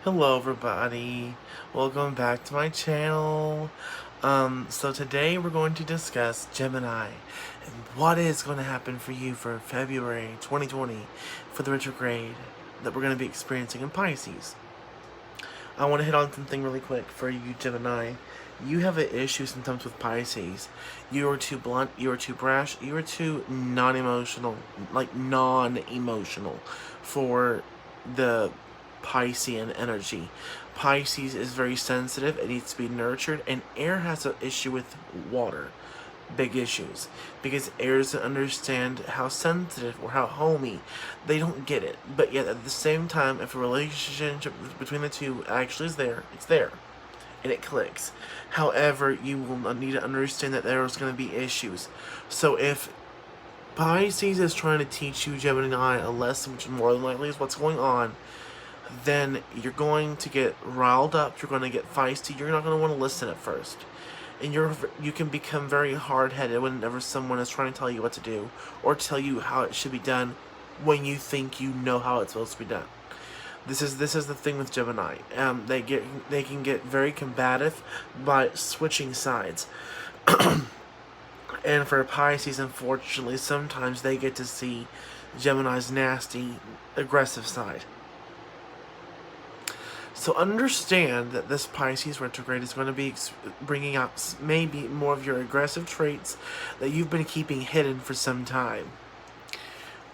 Hello everybody, welcome back to my channel. So today we're going to discuss Gemini and what is going to happen for you for February 2020 for the retrograde that we're going to be experiencing in Pisces. I want to hit on something really quick for you Gemini. You have an issue sometimes with Pisces. You are too blunt, you are too brash, you are too non-emotional for the Piscean energy. Pisces is very sensitive, it needs to be nurtured, and air has an issue with water. Big issues. Because air doesn't understand how sensitive or how homey. They don't get it. But yet at the same time, if a relationship between the two actually is there, it's there. And it clicks. However, you will need to understand that there is going to be issues. So if Pisces is trying to teach you, Gemini, a lesson, which more than likely is what's going on, then you're going to get riled up, you're going to get feisty, you're not going to want to listen at first. And you can become very hard-headed whenever someone is trying to tell you what to do, or tell you how it should be done when you think you know how it's supposed to be done. This is the thing with Gemini. They can get very combative by switching sides. And for Pisces, unfortunately, sometimes they get to see Gemini's nasty, aggressive side. So understand that this Pisces retrograde is going to be bringing out maybe more of your aggressive traits that you've been keeping hidden for some time.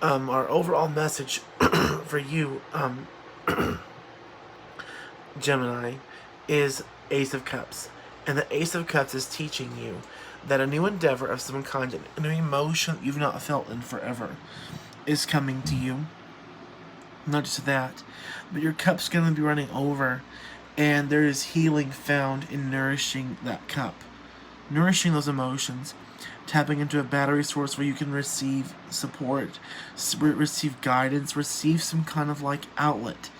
Our overall message for you, Gemini, is Ace of Cups. And the Ace of Cups is teaching you that a new endeavor of some kind, a new emotion you've not felt in forever, is coming to you. Not just that, but your cup's going to be running over, and there is healing found in nourishing that cup. Nourishing those emotions, tapping into a battery source where you can receive support, receive guidance, receive some kind of outlet.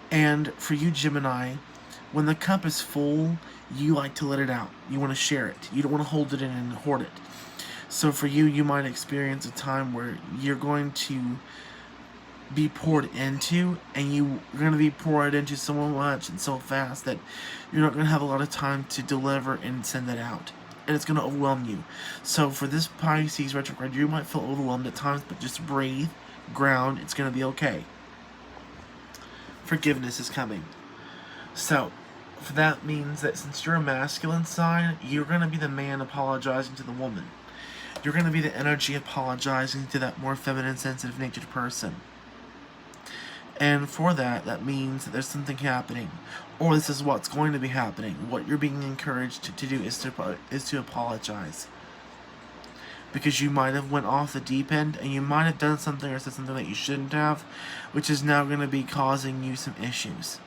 And for you, Gemini, when the cup is full, you like to let it out. You want to share it. You don't want to hold it in and hoard it. So for you, you might experience a time where you're going to be poured into, and you're going to be poured into so much and so fast that you're not going to have a lot of time to deliver and send that out, and it's going to overwhelm you. So for this Pisces retrograde, you might feel overwhelmed at times, but just breathe, ground, it's going to be okay. Forgiveness is coming. So that means that since you're a masculine sign, you're going to be the man apologizing to the woman. You're going to be the energy apologizing to that more feminine, sensitive natured person. And for that means that there's something happening, or this is what's going to be happening. What you're being encouraged to do is to apologize, because you might have went off the deep end, and you might have done something or said something that you shouldn't have, which is now going to be causing you some issues.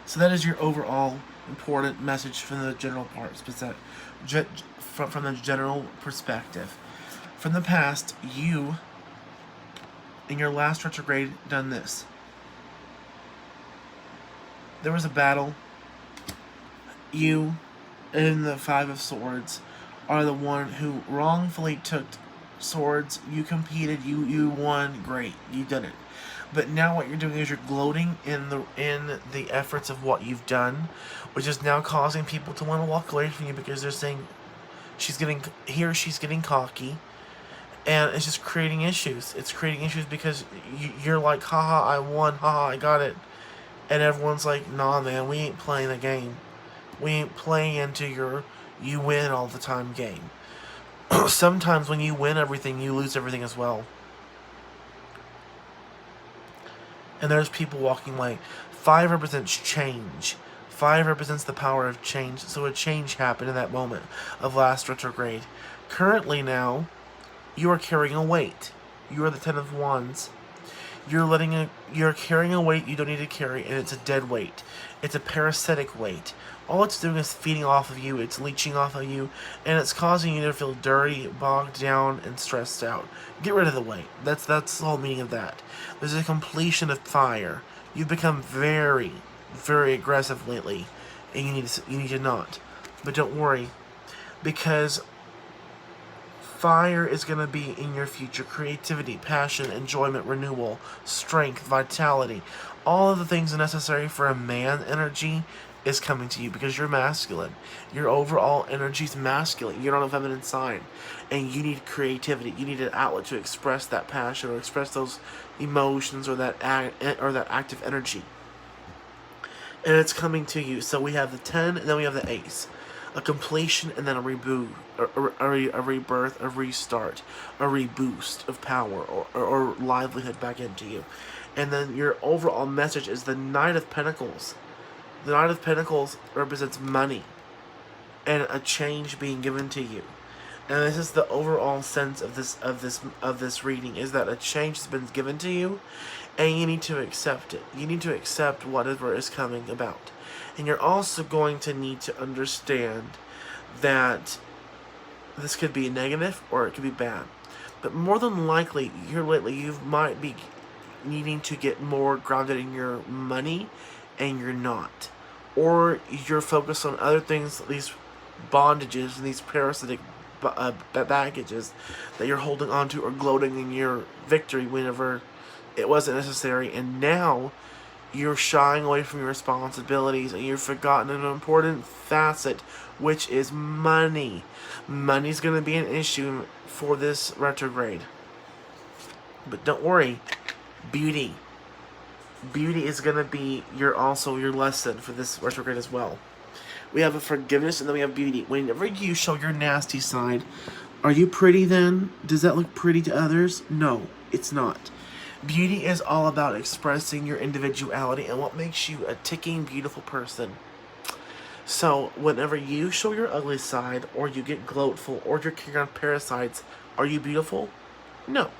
So that is your overall important message from the general part, from the general perspective. From the past, you, in your last retrograde, done this. There was a battle. You, in the Five of Swords, are the one who wrongfully took swords. You competed. You won. Great. You did it. But now what you're doing is you're gloating in the efforts of what you've done, which is now causing people to want to walk away from you, because they're saying she's getting cocky. And it's just creating issues. It's creating issues because you're like, haha, I won, haha, I got it. And everyone's like, nah, man, we ain't playing the game. We ain't playing into your you win all the time game. Sometimes when you win everything, you lose everything as well. And there's people walking away. 5 represents change. 5 represents the power of change. So a change happened in that moment of last retrograde. Currently now, you are carrying a weight. You are the 10 of Wands. You're carrying a weight you don't need to carry, and it's a dead weight. It's a parasitic weight. All it's doing is feeding off of you, it's leeching off of you, and it's causing you to feel dirty, bogged down, and stressed out. Get rid of the weight. That's the whole meaning of that. There's a completion of fire. You've become very, very aggressive lately, and you need to not. But don't worry, because Fire is going to be in your future. Creativity, passion, enjoyment, renewal, strength, vitality. All of the things necessary for a man energy is coming to you because you're masculine. Your overall energy is masculine. You're on a feminine sign. And you need creativity. You need an outlet to express that passion or express those emotions or that active energy. And it's coming to you. So we have the 10 and then we have the ace. A completion and then a reboot, a rebirth, a restart, a reboost of power or livelihood back into you. And then your overall message is the Knight of Pentacles. The Knight of Pentacles represents money and a change being given to you. And this is the overall sense of this reading, is that a change has been given to you and you need to accept it. You need to accept whatever is coming about. And you're also going to need to understand that this could be negative or it could be bad. But more than likely, here lately, you might be needing to get more grounded in your money and you're not. Or you're focused on other things, these bondages and these parasitic baggages that you're holding on to or gloating in your victory whenever it wasn't necessary. And now you're shying away from your responsibilities and you've forgotten an important facet, which is money. Money's going to be an issue for this retrograde. But don't worry, beauty. Beauty is going to be your lesson for this retrograde as well. We have a forgiveness and then we have beauty. Whenever you show your nasty side, are you pretty then? Does that look pretty to others? No, it's not. Beauty is all about expressing your individuality and what makes you a ticking, beautiful person. So, whenever you show your ugly side, or you get gloatful, or you're carrying on parasites, are you beautiful? No.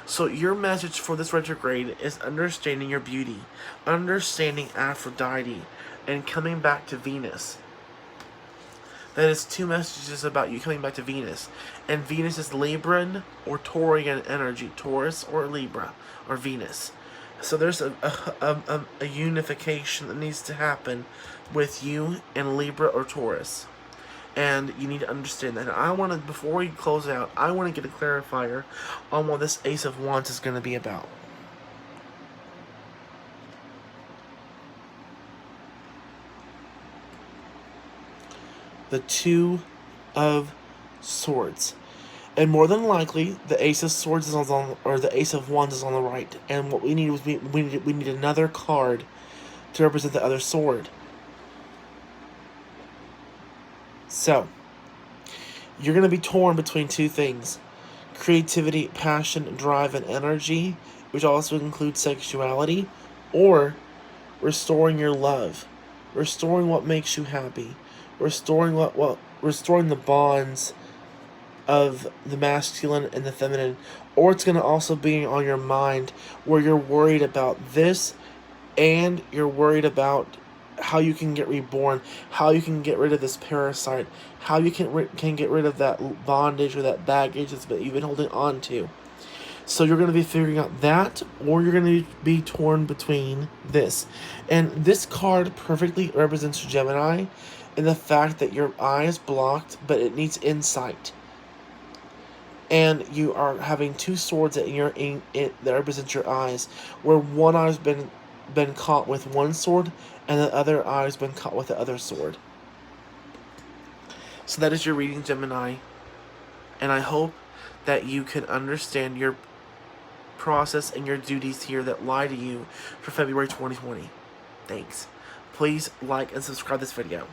So, your message for this retrograde is understanding your beauty, understanding Aphrodite, and coming back to Venus. That is 2 messages about you coming back to Venus. And Venus is Libran or Taurian energy. Taurus or Libra or Venus. So there's a unification that needs to happen with you and Libra or Taurus. And you need to understand that. And I want to, before we close out, I want to get a clarifier on what this Ace of Wands is going to be about. The 2 of Swords. And more than likely, the Ace of Swords is on, or the Ace of Wands is on the right. And what we need is we need another card to represent the other sword. So, you're going to be torn between 2 things. Creativity, passion, drive, and energy, which also includes sexuality, or restoring your love. Restoring what makes you happy. Restoring restoring the bonds of the masculine and the feminine. Or it's going to also be on your mind where you're worried about this and you're worried about how you can get reborn, how you can get rid of this parasite, how you can get rid of that bondage or that baggage that you've been holding on to. So you're going to be figuring out that, or you're going to be torn between this. And this card perfectly represents Gemini in the fact that your eye is blocked, but it needs insight. And you are having 2 swords that that represent your eyes, where one eye has been caught with one sword, and the other eye has been caught with the other sword. So that is your reading, Gemini. And I hope that you can understand your process and your duties here that lie to you for February 2020. Thanks. Please like and subscribe this video.